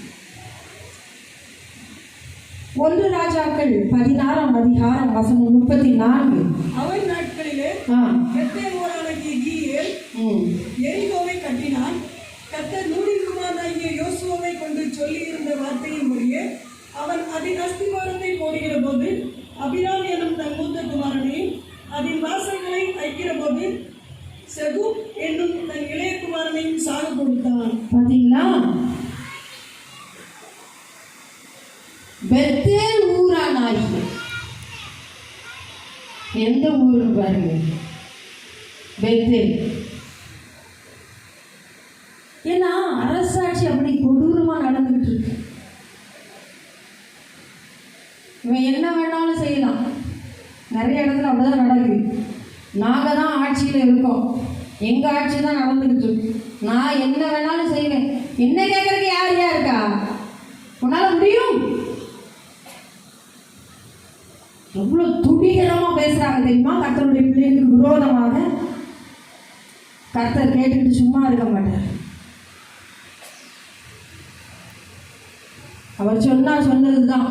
1 ராஜாக்கள் 16ஆம் அதிகாரம் வசனம் 34. அவன் நாட்களிலே பெத்தேல் ஊரானாகிய கீயேல் எரிகோவை கட்டினான். கர்த்தர் நூனின் குமாரனாகிய யோசுவாவை கொண்டு சொல்லியிருந்த வார்த்தையின்படியே அவன் அதன் அஸ்திவாரத்தை போடுகிற போது அபிராம் எனும் தன் மூத்த குமாரனையும் அதன் வாசல்களை வைக்கிற போது செகு என்னும் தன் இளைய குமாரனையும் சாக கொடுத்தான். பார்த்தீங்களா? பெத்தேல் ஊரானாகிய, எந்த ஊரு பாருங்க, பெத்தேல். ஏன்னா அரசாட்சி அப்படி கொடூரமா நடந்துகிட்டு இருக்கு. இவன் என்ன வேணாலும் செய்யலாம். நிறைய இடத்துல அப்படிதான் நடக்குது. நாங்க தான் ஆட்சியில இருக்கோம், எங்க ஆட்சி தான் நடந்துகிட்டு இருக்கு. நான் என்ன வேணாலும் செய்வேன். என்ன கேட்கறதுக்கு யார் இருக்கா? உன்னால முடியும்? எவ்வளவு துணிகரமா பேசுறாங்க தெரியுமா? கர்த்தருடைய பிள்ளைகளுக்கு விரோதமாக. கர்த்தர் கேட்டுக்கிட்டு சும்மா இருக்க மாட்டார். அவர் சொன்னதுதான்.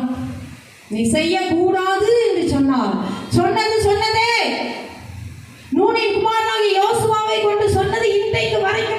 நீ செய்யக்கூடாது என்று சொன்னார். சொன்னதே நூனின் குமாரனாகிய யோசுவாவை கொண்டு சொன்னது இன்றைக்கு வரைக்கும்